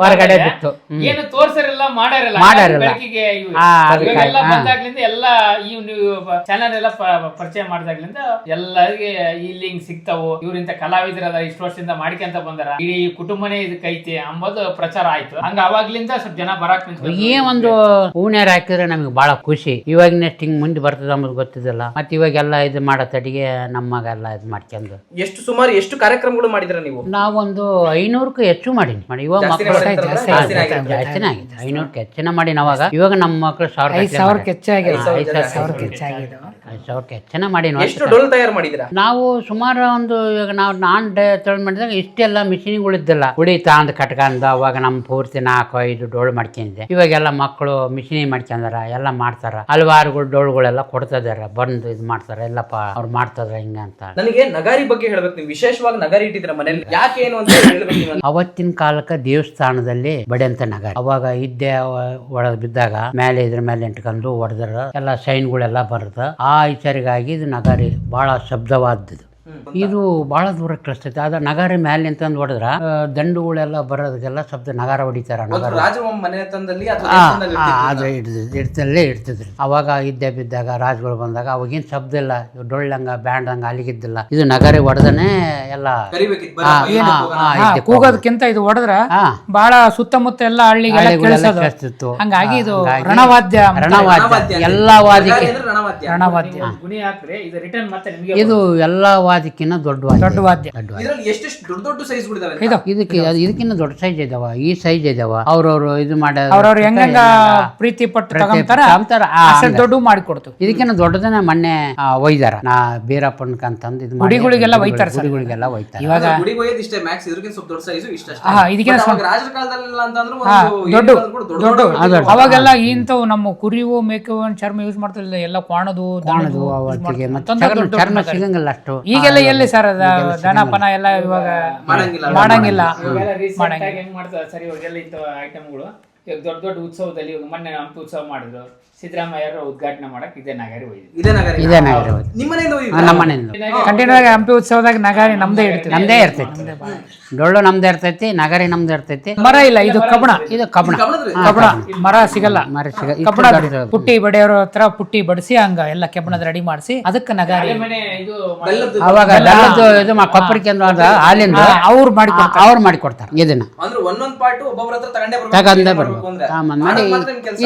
ಹೊರಗಡೆ ಬಿತ್ತು. ಏನು ತೋರ್ಸರಿಲ್ಲ ಮಾಡ್ಯಾರಲ್ಲ ಬಂದಾಗ್ಲಿಂದ ಎಲ್ಲ ಚಾನಲ್ ಎಲ್ಲ ಪರಿಚಯ ಮಾಡಿದಾಗ್ಲಿಂದ ಎಲ್ಲರಿಗೆ ಇಲ್ಲಿ ಹಿಂಗ್ ಸಿಗ್ತಾವು, ಇವ್ರಿಂತ ಕಲಾವಿದರಲ್ಲ ಇಷ್ಟು ವರ್ಷದಿಂದ ಮಾಡ್ಕೊಂತ ಬಂದಾರ, ಇಡೀ ಕುಟುಂಬನೇ ಇದಕ್ಕೆ ಐತಿ ಅಂಬೋದು ಪ್ರಚಾರ ಆಯ್ತು. ಹಂಗ ಅವಾಗ್ಲಿಂದ ಸ್ವಲ್ಪ ಜನ ಬರಾಕ್ ಏ ಒಂದು ಹೂಣ್ಯಾರ ಹಾಕಿದ್ರೆ ನಮ್ಗೆ ಬಹಳ ಖುಷಿ. ಇವಾಗಿನಷ್ಟು ಹಿಂಗ್ ಮುಂದೆ ಬರ್ತದ ಅಂಬುದು ಗೊತ್ತಿದ್ದಲ್ಲ. ಮತ್ತೆ ಇವಾಗೆಲ್ಲ ಇದು ಮಾಡೋ ತಡಿಗೆ ನಮ್ಮಗೆಲ್ಲ ಇದು ಮಾಡ್ಕೊಂಡು ಸುಮಾರು ಎಷ್ಟು ಕಾರ್ಯಕ್ರಮಗಳು ಮಾಡಿದ್ರ ನೀವು? ನಾವೊಂದು 500ಕ್ಕೂ ಹೆಚ್ಚು ಮಾಡೀನಿ. ಇವಾಗ ಮಕ್ಕಳು ಜಾಸ್ತಿನೇ ಆಗಿದೆ, 500ಕ್ಕೆ ಹೆಚ್ಚಿನ ಮಾಡೀನಿ. ಅವಾಗ ಇವಾಗ ನಮ್ಮ ಮಕ್ಕಳು 1000ಕ್ಕೆ ಹೆಚ್ಚಿನ ಮಾಡೀನಿ. ನಾವು ಸುಮಾರು ಒಂದು ಇವಾಗ ನಾನ್ ತೊಳ್ ಮಾಡಿದಾಗ ಇಷ್ಟೆಲ್ಲ ಮಿಷಿನ್ಗಳಿದ್ದಿಲ್ಲ. ಉಳಿತಾ ಅಂದ್ ಕಟ್ಕೊಂಡ್ ಅವಾಗ ನಮ್ ಪೂರ್ತಿ 4-5 ಡೋಳು ಮಾಡ್ಕೊಂಡಿದ್ದೆ. ಇವಾಗೆಲ್ಲ ಮಕ್ಕಳು ಮಿಷಿನಿ ಮಾಡ್ಕೊಂಡಾರ, ಎಲ್ಲ ಮಾಡ್ತಾರ. ಹಲವಾರು ಡೋಳುಗಳೆಲ್ಲ ಕೊಡ್ತಿದಾರ, ಬಂದು ಇದು ಮಾಡ್ತಾರ. ಎಲ್ಲಪ್ಪ ಅವ್ರು ಮಾಡ್ತಾರ ಹಿಂಗ ಅಂತ. ನನಗೆ ನಗಾರಿ ಬಗ್ಗೆ ಹೇಳ್ಬೇಕು. ನೀವು ವಿಶೇಷವಾಗಿ ನಗಾರಿ ಇಟ್ಟಿದ್ರ ಮನೇಲಿ, ಯಾಕೆ ಏನು ಅಂತ ಹೇಳ್ಬೇಕು. ಅವತ್ತಿನ ಕಾಲಕ್ಕೆ ದೇವಸ್ಥಾನದಲ್ಲಿ ಬಡಿಯಂತ ನಗಾರಿ. ಅವಾಗ ಇದ್ದೆ ಒಳಗ್ ಬಿದ್ದಾಗ ಮೇಲೆ ಇದ್ರ ಮೇಲೆ ಎಂಟ್ಕೊಂಡು ಹೊಡೆದ್ರ ಎಲ್ಲ ಸೈನ್ಗಳೆಲ್ಲ ಬರುತ್ತೆ. ಆ ವಿಚಾರಿಗಾಗಿ ಇದು ನಗಾರಿ ಬಹಳ ಶಬ್ದವಾದದ್ದು. ಇದು ಬಹಳ ದೂರ ಕೇಳಿಸ್ತೈತೆ. ಆದ್ರೆ ನಗಾರಿ ಮೇಲೆ ಅಂತಂದು ಹೊಡೆದ್ರ ದಂಡುಗಳೆಲ್ಲ ಬರೋದಕ್ಕೆಲ್ಲ ಶಬ್ದ ನಗಾರ ಹೊಡಿತಾರ. ಇಡ್ತಿದ್ರಿ ಅವಾಗ ಇದ್ದೆ ಬಿದ್ದಾಗ ರಾಜಗಳು ಬಂದಾಗ ಅವಾಗಿನ ಶಬ್ದ ಇಲ್ಲ, ಡೊಳ್ಳಂಗ ಬ್ಯಾಂಡ್ ಹಂಗ ಅಲ್ಲಿಗಿದ್ದಿಲ್ಲ. ಇದು ನಗಾರಿ ಹೊಡೆದನೆ ಎಲ್ಲ ಕೂಗೋದಕ್ಕಿಂತ ಇದು ಹೊಡೆದ್ರ ಬಹಳ ಸುತ್ತಮುತ್ತ ಎಲ್ಲ ಹಳ್ಳಿಗೆಲ್ಲ ಕೇಳಿಸ್ತಿತ್ತು. ಹಂಗಾಗಿ ಇದು ರಣವಾದ್ಯ ಎಲ್ಲಾ ವಾದ್ಯಕ್ಕೆ ಗುಣಿ ಹಾಕ್ರೆ ಇದು ರಿಟರ್ನ್ ಮತ್ತೆ ನಿಮಗೆ ಇದು ಎಲ್ಲಾ ವಾದ್ಯಕ್ಕಿನ್ನ ದೊಡ್ಡ ವಾದ್ಯ. ಇದಕ್ಕಿನ್ನ ದೊಡ್ಡ ಸೈಜ್ ಇದಾವ, ಈ ಸೈಜ್ ಇದಾವ. ಅವ್ರವ್ರು ಇದು ಮಾಡ ಅವ್ರವ್ರು ಹೆಂಗ ಪ್ರೀತಿ ಪಟ್ಟು ದೊಡ್ಡ ಮಾಡಿಕೊಡ್ತೀವಿ. ಇದಕ್ಕಿನ್ನ ದೊಡ್ಡದನ್ನ ಮೊನ್ನೆ ಒಯ್ದಾರ ನಾ ಬೀರಪ್ಪನ ಅಂತಂದು ಇದು ಗುಡಿಗಳಿಗೆಲ್ಲ ಒಯ್ತಾರ. ಗುಡಿಗಳಿಗೆಲ್ಲ ಒಯ್ತಾರ. ಇವಾಗ ಅವಾಗೆಲ್ಲ ಇಂಥವು ನಮ್ಮ ಕುರಿವು ಮೇಕವು ಚರ್ಮ ಯೂಸ್ ಮಾಡ್ತಿಲ್ಲ, ಎಲ್ಲ ಕ್ವಾಣದು ಚರ್ಮ ಸಿಗಂಗಿಲ್ಲ ಅಷ್ಟು. ಈಗೆಲ್ಲ ಎಲ್ಲಿ ಸರ್ ದನಪನ ಎಲ್ಲ ಇವಾಗ ಮಾಡಂಗಿಲ್ಲ. ಹೆಂಗ್ ಮಾಡ್ತಾರೆ ಸರ್ ಇವಾಗೆಲ್ಲ ಇಂಥ ಐಟಮ್ಗಳು. ಈಗ ದೊಡ್ಡ ದೊಡ್ಡ ಉತ್ಸವದಲ್ಲಿ ಇವಾಗ ಮೊನ್ನೆ ಹಂಪಿ ಉತ್ಸವ ಮಾಡಿದ್ರು, ಸಿದ್ದರಾಮಯ್ಯರು ಉದ್ಘಾಟನೆ ಮಾಡಕ್ ಇದೇ ನಗಾರಿ ಕಂಟಿನ್ಯೂ ಆಗಿ ಹಂಪಿ ಉತ್ಸವದಾಗ ನಗಾರಿ ನಮ್ದೇ ಇರ್ತೈತಿ. ಡೊಳ್ಳು ನಮ್ದೇ ಇರ್ತೈತಿ, ನಗಾರಿ ನಮ್ದೇ ಇರ್ತೈತಿ. ಮರ ಇಲ್ಲ, ಇದು ಕಬ್ಬಣ. ಇದು ಕಬ್ಬಣ ಮರ ಸಿಗಲ್ಲ. ಕಬ್ಬಣ ಪುಟ್ಟಿ ಬಡಿಯೋರ ಹತ್ರ ಪುಟ್ಟಿ ಬಡಿಸಿ ಹಂಗ ಎಲ್ಲ ಕೆಬ್ಬಣದ ರೆಡಿ ಮಾಡಿಸಿ ಅದಕ್ಕೆ ನಗಾರಿ. ಅವಾಗ ಇದು ಕೊಪ್ಪರಿಕೆ ಹಾಲಿಂದ ಅವ್ರು ಮಾಡಿಕೊಡ್ತಾರೆ. ಇದನ್ನ ತಗೊಂಡೇ ಬರ್ಬೇಕು.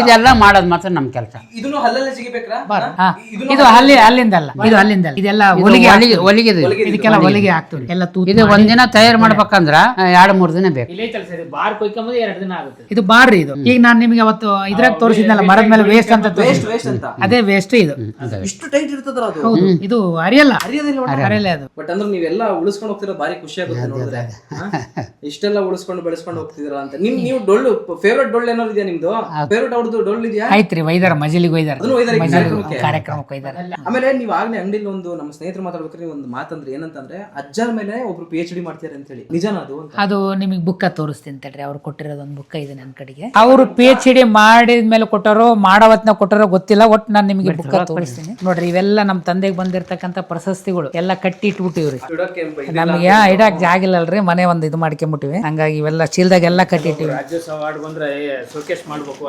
ಇದೆಲ್ಲ ಮಾಡೋದು ಮಾತ್ರ ನಮ್ ಕೆಲಸ. ಇದು ಅಲ್ಲಿಂದಲ್ಲ, ಇದು ಅಲ್ಲಿಂದಲ್ಲ. ಇದೆಲ್ಲ ಹೊಲಿಗೆ ಇದಕ್ಕೆಲ್ಲ ಹೊಲಿಗೆ ಹಾಕ್ತೀವಿ ಎಲ್ಲ. ಇದು ಒಂದಿನ ತಯಾರು ಮಾಡ್ಬೇಕಂದ್ರ 2-3 ದಿನ ಬೇಕು. ಇದು ಬಾರ್ರಿ. ಇದು ಈಗ ನಾನ್ ನಿಮ್ಗೆ ಅವತ್ತು ಇದ್ರಾಗ ತೋರಿಸಿದ್ನಲ್ಲ ಮರದ ಮೇಲೆ ವೇಸ್ಟ್ ಅಂತ, ಅದೇ ವೇಸ್ಟ್. ಇದು ಹೌದು, ಇದು ಅರಿಯಲ್ಲ ಅದು. ಬಟ್ ಅಂದ್ರೆ ನೀವೆಲ್ಲ ಉಳಿಸ್ಕೊಂಡು ಹೋಗ್ತಿರೋ ಬಾರಿ ಖುಷಿ ಆಗುತ್ತೆ ನೋಡಿದ್ರೆ. ಇಷ್ಟೆಲ್ಲ ಉಳಿಸ್ಕೊಂಡು ಬೆಳೆಸ್ಕೊಂಡು ಹೋಗ್ತಿದ್ರ ಅಂತ. ನೀವು ಡೊಳ್ಳು ಫೇವ್ರೇಟ್ ಡೊಳ್ಳು ಏನಾದ್ರು ಇದೆಯಾ ನಿಮ್ದು? ಫೇವ್ರೇಟ್ ಅವ್ರದ್ದು ಡೊಳ್ಳು ಇದೆಯಾ? ಆಯ್ತ್ರಿ, ವೈದಾರ ಮಜಲಿಗೆ ವೈದಾರ ಕಾರ್ಯಕ್ರಮಕ್ಕೆ ವೈದಾರ. ಆಮೇಲೆ ನೀವು ಆಗ್ಲೇ ಅಂಗಡಿಲಿ ಒಂದು ನಮ್ಮ ಸ್ನೇಹಿತರು ಮಾತಾಡ್ಬೇಕಾದ್ರೆ ಒಂದು ಮಾತಂದ್ರೆ ಏನಂತಂದ್ರೆ ಅಜ್ಜರ ಮೇಲೆ ಒಬ್ರು PhD ಮಾಡ್ತಾರೆ ಅಂತ ಹೇಳಿ, ನಿಜಾನ ಅದು? ಅದು ನಿಮಗೆ ಬುಕ್ಕ ತೋರಿಸ್ತೀನಿ ತಡ್ರಿ. ಅವ್ರು ಕೊಟ್ಟಿರೋದು ಒಂದು ಬುಕ್ಕ ಇದೆ ನನ್ನ ಕಡೆಗೆ. ಅವರು PhD ಮಾಡಿದ ಮೇಲೆ ಕೊಟ್ಟರೋ ಮಾಡವತ್ನ ಕೊಟ್ಟರೋ ಗೊತ್ತಿಲ್ಲ. ಒಟ್ಟು ನಾನು ನಿಮಗೆ ಬುಕ್ಕ ತೋರಿಸ್ತೀನಿ ನೋಡ್ರಿ. ಇವೆಲ್ಲ ನಮ್ಮ ತಂದೆಗೆ ಬಂದಿರ್ತಕ್ಕಂಥ ಪ್ರಶಸ್ತಿಗಳು ಎಲ್ಲ ಕಟ್ಟಿ ಇಟ್ಬಿಟ್ಟಿವ್ರಿ. ನಮಗೆ ಇಡಾಕ್ ಜಾಗ ಇಲ್ಲಲ್ರಿ, ಮನೆ ಒಂದು ಇದು ಮಾಡ್ಕೊಂಡ್ಬಿಟ್ಟಿವಿ. ಹಂಗಾಗಿ ಇವೆಲ್ಲ ಚೀಲದಾಗೆಲ್ಲ ಕಟ್ಟಿಟ್ಟಿವಿ. ರಾಜ್ಯೋತ್ಸವ ಅವಾರ್ಡ್ ಬಂದ್ರೆ ಶೋಕೇಸ್ ಮಾಡ್ಬೇಕು,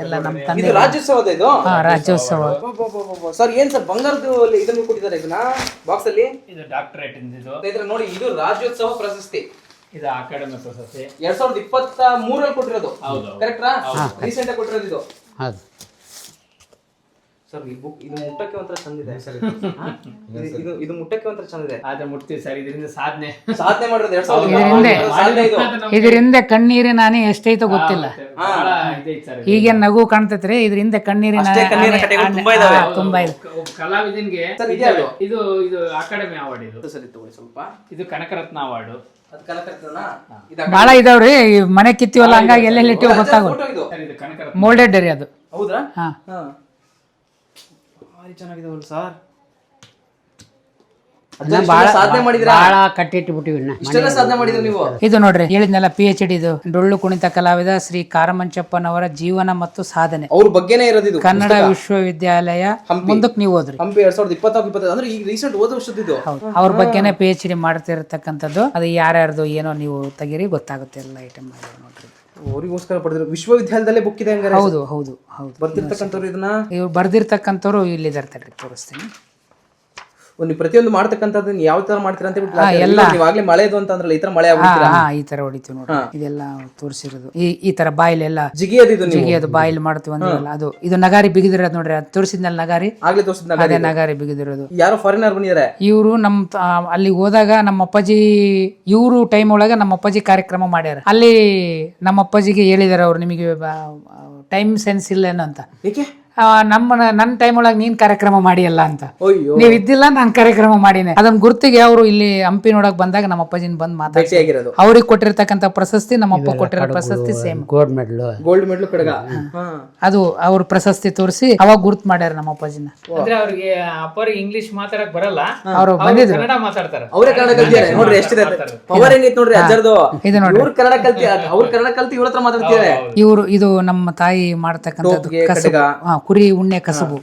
ಎಲ್ಲ ನಮ್ಮ ತಂದೆ. ರಾಜ್ಯೋತ್ಸವದ ಇದು? ರಾಜ್ಯೋತ್ಸವ ಸರ್. ಏನ್ ಸರ್ ಬಂಗಾರದ ಇದನ್ನು ಕೊಟ್ಟಿದ್ದಾರೆ ಇದನ್ನ ಬಾಕ್ಸ್ ಅಲ್ಲಿ? ಇದು ಡಾಕ್ಟರೇಟ್ ಇದು ನೋಡಿ. ಇದು ರಾಜ್ಯೋತ್ಸವ ಪ್ರಶಸ್ತಿ. ಇದು ಅಕಾಡೆಮಿ ಪ್ರಶಸ್ತಿ 2023 ಕೊಟ್ಟಿರೋದು. ಕರೆಕ್ಟಾ? ರೀಸೆಂಟ್ ಆಗಿ ಕೊಟ್ಟಿರೋದು ಇದು. ಸರ್ ಈ ಬುಕ್ ಇದು ಮುಟ್ಟಕ್ಕೆ ಒಂಥರ ಚಂದಿದೆ ಇದು ಮುಟ್ಟಕ್ಕೆ ಒಂಥರ ಚಂದಿದೆ. ಆದ್ರೆ ಮುಟ್ತೀವಿ ಸರ್, ಇದರಿಂದ ಸಾಧನೆ ಮಾಡಿರೋದು ಇದರಿಂದ ಕಣ್ಣೀರಿನ ಹಾನಿ ಎಷ್ಟೈತೋ ಗೊತ್ತಿಲ್ಲ. ಬಹಳ ಇದೈತೆ ಸರ್. ಈಗೇನ್ ನಗು ಕಾಣ್ತೈತ್ರಿ, ಇದರಿಂದ ಕಣ್ಣೀರಿನ ತುಂಬಾ ಇದಾವೆ. ತುಂಬಾ ಇದೆ. ಒಬ್ಬ ಕಲಾವಿದನಿಗೆ ಸರ್ ಇದೆ ಅದು. ಇದು ಅಕಾಡೆಮಿ ಅವಾರ್ಡ್, ಇದು ಸರಿ ತಗೊಳ್ಳಿ ಸ್ವಲ್ಪ. ಇದು ಕನಕರತ್ನ ಅವಾರ್ಡ್. ಅದು ಕನಕರತ್ನನಾ? ಬಾಳ ಇದಾವ್ರಿ, ಮನೆ ಕಿತ್ತೀವಲ್ಲ ಹಂಗಾಗಿ ಎಲ್ಲೆಲ್ಲಿ ಇಟ್ಟಿವೋ ಗೊತ್ತಾಗೋದು. ಸರ್ ಇದು ಕನಕರತ್ನ ಮೋಲ್ಡೆಡ್ ರೀ ಅದು. ಹೌದಾ? ಹಾ ಭಾರಿ ಚೆನ್ನಾಗಿದಾವಲ್ಲ ಸರ್. ಭಾಳ ಸಾಧನೆ ಮಾಡಿದ್ರಾ? ಭಾಳ ಕಟ್ಟಿಟ್ಬಿಟ್ಟಿವಿ ಇನ್ನ. ಇಷ್ಟೆಲ್ಲ ಸಾಧನೆ ಮಾಡಿದ್ರಿ ನೀವು. ಇದು ನೋಡ್ರಿ ಹೇಳಿದ್ನಲ್ಲ PhD ಇದು ಡೊಳ್ಳು ಕುಣಿತ ಕಲಾವಿದ ಶ್ರೀ ಕಾರಮಂಚಪ್ಪನವರ ಜೀವನ ಮತ್ತು ಸಾಧನೆ, ಅವ್ರ ಬಗ್ಗೆನೇ ಇರೋದು ಇದು. ಕನ್ನಡ ವಿಶ್ವವಿದ್ಯಾಲಯ. ಮುಂದಕ್ಕೆ ನೀವು ಹೋದ್ರಿ ಹಂಪಿ 2024-25 ಅಂದ್ರೆ ಈಗ ರೀಸೆಂಟ್ ಹೋದ ವರ್ಷದ್ದು. ಅವ್ರ ಬಗ್ಗೆನೇ PhD ಮಾಡ್ತಿರತಕ್ಕಂಥದ್ದು. ಅದು ಯಾರ್ಯಾರ್ದು ಏನೋ ನೀವು ತೆಗೀರಿ ಗೊತ್ತಾಗುತ್ತೆ, ಎಲ್ಲ ಐಟಮ್ ನೋಡ್ರಿ. ಅವರಿಗೋಸ್ಕರ ಪಡೆದ್ರು. ವಿಶ್ವವಿದ್ಯಾಲಯದಲ್ಲೇ ಬುಕ್ ಇದೆ ಹಂಗಾರೆ. ಹೌದು ಹೌದು ಹೌದು. ಬರ್ತಿರ್ತಕ್ಕಂಥವ್ರು ಇದನ್ನ ಇವ್ರು ಬರ್ದಿರ್ತಕ್ಕಂಥವ್ರು ಇಲ್ಲಿ ತರ್ತಾರೆ, ತೋರಿಸ್ತೀನಿ. ನೀವು ಪ್ರತಿಯೊಂದು ಮಾಡ್ತಕ್ಕಂಥದ್ದನ್ನ ಯಾವ ತರ ಮಾಡ್ತೀರಾ ಅಂತ ಹೇಳ್ಬಿಟ್ಟು ನೀವು ಆಗ್ಲೇ ಮಳೆದು ಅಂತ ಅಂದ್ರಲ್ಲ, ಈ ತರ ಮಳೆ ಆಗ್ಬಿಡ್ತೀರಾ? ಈ ತರ ಹೊಡಿತೀವಿ ನೋಡ್ರಿ, ಇದೆಲ್ಲ ತೋರಿಸಿರೋದು. ಈ ತರ ಬಾಯಿಲೆಲ್ಲ ಜಿಗಿಯೋದು ನೀವು ಜಿಗಿಯೋದು, ಬಾಯಿಲ್ ಮಾಡ್ತೀವಿ ಅಂದ್ರಲ್ಲ ಅದು. ಇದು ನಗಾರಿ ಬಿಗಿದಿರೋದು ನೋಡ್ರಿ, ಅದು ತೋರಿಸಿದ್ನಲ್ಲ ನಗಾರಿ, ಆಗ್ಲೇ ತೋರಿಸಿದ್ನ. ಅದೇ ನಗಾರಿ ಬಿಗಿದಿರೋದು. ಯಾರೋ ಫಾರಿನರ್ ಬಂದಿದ್ದಾರೆ ಇವರು ಅಲ್ಲಿ ಹೋದಾಗ ನಮ್ಮ ಅಪ್ಪಾಜಿ, ಇವರು ಟೈಮ್ ಒಳಗೆ ನಮ್ಮ ಅಪ್ಪಾಜಿ ಕಾರ್ಯಕ್ರಮ ಮಾಡ್ಯಾರ. ಅಲ್ಲಿ ನಮ್ಮ ಅಪ್ಪಾಜಿಗೆ ಹೇಳಿದಾರೆ ಅವ್ರು, ನಿಮಗೆ ಟೈಮ್ ಸೆನ್ಸ್ ಇಲ್ಲೇನೋ ಅಂತ. ಏಕೆ? ನನ್ನ ಟೈಮ್ ಒಳಗೆ ನೀನ್ ಕಾರ್ಯಕ್ರಮ ಮಾಡಿಯಲ್ಲ ಅಂತ. ಅಯ್ಯೋ, ನೀವ್ ಇದ್ದಿಲ್ಲ, ನಾನ್ ಕಾರ್ಯಕ್ರಮ ಮಾಡಿನೇ. ಅದನ್ನ ಗುರ್ತಿಗೆ ಅವರು ಇಲ್ಲಿ ಹಂಪಿ ನೋಡಕ್ ಬಂದಾಗ ನಮ್ಮ ಅಪ್ಪಾಜಿನ ಬಂದ್ ಮಾತಾಡಿ ಭೇಟಿಯಾಗಿರೋದು. ಅವ್ರಿಗೆ ಕೊಟ್ಟಿರ್ತಕ್ಕಂಥ ಪ್ರಶಸ್ತಿ ನಮ್ಮ ಅಪ್ಪ ಕೊಟ್ಟಿರೋ ಪ್ರಶಸ್ತಿ same, gold medal. Gold medal ಕಡಗ. ಅದು ಅವ್ರ ಪ್ರಶಸ್ತಿ ತೋರಿಸಿ ಅವಾಗ ಗುರ್ತ್ ಮಾಡ್ಯಾರ ನಮ್ಮ ಅಪ್ಪಾಜಿನ. ಅಂದ್ರೆ ಅವ್ರಿಗೆ ಅಪ್ಪರಿಗೆ ಇಂಗ್ಲಿಷ್ ಮಾತಾಡಕ್ ಬರಲ್ಲ, ಅವ್ರು ಬಂದಿದ್ರು, ಕನ್ನಡ ಮಾತಾಡ್ತಾರೆ. ಅವರೇ ಕನ್ನಡ ಕಲ್ತಿದ್ದಾರೆ ನೋಡ್ರಿ, ಎಷ್ಟಿದೆ ಪವರ್ ಹೆಂಗೈತೆ ನೋಡ್ರಿ ಅಜ್ಜರ್ದು. ಇದು ನೋಡ್ರಿ, ಇವ್ರು ಕನ್ನಡ ಕಲ್ತಿ, ಅವ್ರು ಕನ್ನಡ ಕಲ್ತಿ ಇವ್ರ ಹತ್ರ ಮಾತಾಡ್ತಿದ್ದಾರೆ. ಇದು ನಮ್ಮ ತಾಯಿ ಮಾಡ್ತಕ್ಕಂಥದ್ದು ಕಸಬು, ಕುರಿ ಉಣ್ಣೆ ಕಸಬು.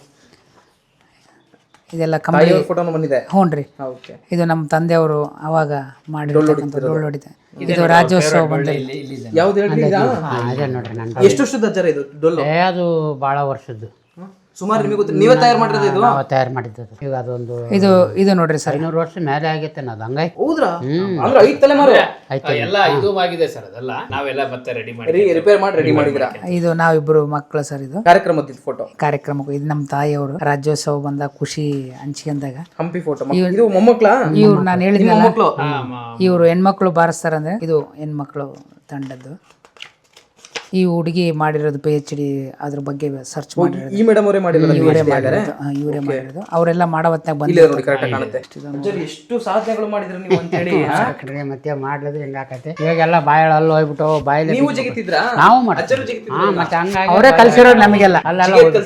ಇದೆಲ್ಲ ಕಂಬಳಿ ಫೋಟೋನು ಬಂದಿದೆ. ಹ್ಞೂನ್ರಿ. ಓಕೆ, ಇದು ನಮ್ಮ ತಂದೆಯವರು ಅವಾಗ ಮಾಡಿರ್ತಕ್ಕಂಥ ಡೊಳ್ಳು ಹೊಡಿತ. ಇದು ರಾಜ್ಯೋತ್ಸವ ಬಂದ. ಯಾವ್ದು ಹೇಳ್ರಿ? ಅದೇ ನೋಡ್ರಿ ನನ್ನ ಎಷ್ಟು ವರ್ಷದ ಅಜ್ಜರ ಇದು ಡೊಳ್ಳು? ಅದು ಭಾಳ ವರ್ಷದ್ದು. ಸುಮಾರು ನಿಮಗೆ ಗೊತ್ತಿಲ್ಲ, ನೀವೇ ತಯಾರು ಮಾಡಿರೋದು ಇದು? ನಾವು ತಯಾರು ಮಾಡಿದ್ದು. ಈಗ ಅದೊಂದು ಇದು ನೋಡ್ರಿ ಸರ್, 500 ವರ್ಷ ಮೇಲೆ ಆಗೈತೆ ಅದು. ಹಂಗಾಗಿ ಹೌದ್ರಾ? ಅಂದ್ರೆ 5 ತಲೆಮಾರು ಎಲ್ಲ ಇದು ಆಗಿದೆ ಸರ್, ಅದೆಲ್ಲ ನಾವೆಲ್ಲ ಮತ್ತೆ ರೆಡಿ ಮಾಡಿ ರಿಪೇರ್ ಮಾಡಿ ರೆಡಿ ಮಾಡಿದ್ರ. ಇದು ನಾವಿಬ್ರು ಮಕ್ಕಳು ಸರ್. ಇದು ಕಾರ್ಯಕ್ರಮದ ಫೋಟೋ. ಕಾರ್ಯಕ್ರಮಕ್ಕೆ ಇದು ನಮ್ಮ ತಾಯಿಯವರು ರಾಜ್ಯೋತ್ಸವ ಬಂದಾಗ ಖುಷಿ ಹಂಚ್ಕೊಂಡಾಗ ಹಂಪಿ ಫೋಟೋ. ಇದು ಮೊಮ್ಮಕ್ಳ? ಇವ್ರು ನಾನು ಹೇಳಿದ್ನಲ್ಲ, ಮಕ್ಕಳು ಇವ್ರು ಹೆಣ್ಮಕ್ಳು ಬಾರಿಸ್ತಾರಂದ್ರೆ ಇದು ಹೆಣ್ಮಕ್ಳು ತಂಡದ್ದು. ಈ ಹುಡುಗಿ ಮಾಡಿರೋದು PhD ಅದ್ರ ಬಗ್ಗೆ ಸರ್ಚ್ ಮಾಡಿರೋದು ಈ ಮೇಡಮ್ ಅವರೇ ಮಾಡಿರೋದು. ಇವರೇ ಮಾಡಿರೋದು. ಅವರೆಲ್ಲ ಮಾಡೋ ಹೊತ್ನಾಗ ಬಂದ ನೋಡಿ ಕರೆಕ್ಟ್ ಕಾಣುತ್ತೆ. ಎಷ್ಟು ಸಾಧನೆಗಳು ಮಾಡಿದ್ರಿ ನೀವು ಅಂತ ಹೇಳಿ. ಮತ್ತೆ ಮಾಡ್ಲಿದ್ರೆ ಹೆಂಗಾಕತ್ತೆ. ಇವಾಗೆಲ್ಲ ಬಾಯಲ್ಲಿ ಹೋಗ್ಬಿಟ್ಟು ಬಾಯಲ್ಲಿ ನೀವು ಜಿಗಿತಿದ್ರಾ? ನಾವು ಅಜ್ಜರು ಮಾಡ್ತೀವಿ. ಜಿಗಿತಿದ್ರು. ಮತ್ತೆ ಹಂಗಾಗಿ ಅವರೇ ಕಲ್ಸಿರೋದು ನಮಗೆಲ್ಲ. ಕಲ್ಸಿರೋದು.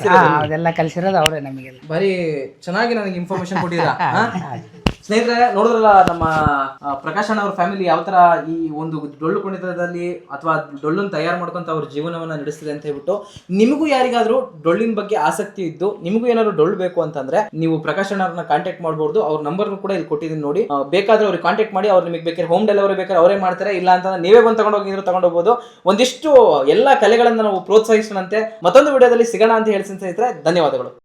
ಅದೆಲ್ಲ ಕಲ್ಸಿರೋದು ಅವರೇ ನಮಗೆಲ್ಲ. ಬರೀ ಚೆನ್ನಾಗಿ ನನಗೆ ಇನ್ಫಾರ್ಮೇಶನ್ ಕೊಟ್ಟಿದ್ದೀರಾ. ಸ್ನೇಹಿತರೆ ನೋಡಿದ್ರಲ್ಲ, ನಮ್ಮ ಪ್ರಕಾಶ್ ಅಣ್ಣ ಅವ್ರ ಫ್ಯಾಮಿಲಿ ಯಾವ ತರ ಈ ಒಂದು ಡೊಳ್ಳು ಕುಣಿತದಲ್ಲಿ ಅಥವಾ ಡೊಳ್ಳನ್ನು ತಯಾರು ಮಾಡ್ಕೊಂತ ಅವ್ರ ಜೀವನವನ್ನ ನಡೆಸ್ತಿದೆ ಅಂತ ಹೇಳ್ಬಿಟ್ಟು. ನಿಮಗೂ ಯಾರಿಗಾದ್ರೂ ಡೊಳ್ಳಿನ ಬಗ್ಗೆ ಆಸಕ್ತಿ ಇದ್ದು ನಿಮಗೂ ಏನಾದ್ರು ಡೊಳ್ಳು ಬೇಕು ಅಂತಂದ್ರೆ ನೀವು ಪ್ರಕಾಶ್ ಅಣ್ಣ ಅವ್ರನ್ನ ಕಾಂಟ್ಯಾಕ್ಟ್ ಮಾಡಬಹುದು. ಅವ್ರ ನಂಬರ್ ಕೂಡ ಇಲ್ಲಿ ಕೊಟ್ಟಿದ್ದೀನಿ ನೋಡಿ. ಬೇಕಾದ್ರೆ ಅವ್ರಿಗೆ ಕಾಂಟ್ಯಾಕ್ಟ್ ಮಾಡಿ, ಅವ್ರು ನಿಮಗೆ ಬೇಕಾದ್ರೆ ಹೋಮ್ ಡೆಲಿವರಿ ಬೇಕಾದ್ರೆ ಅವರೇ ಮಾಡ್ತಾರೆ. ಇಲ್ಲ ಅಂತಂದ್ರೆ ನೀವೇ ಬಂದು ತಗೊಂಡೋಗ್ಬೋದು. ಒಂದಿಷ್ಟು ಎಲ್ಲ ಕಲೆಗಳನ್ನ ನಾವು ಪ್ರೋತ್ಸಾಹಿಸೋಣಂತೆ. ಮತ್ತೊಂದು ವಿಡಿಯೋದಲ್ಲಿ ಸಿಗೋಣ ಅಂತ ಹೇಳಿ ಸ್ನೇಹಿತರೆ, ಧನ್ಯವಾದಗಳು.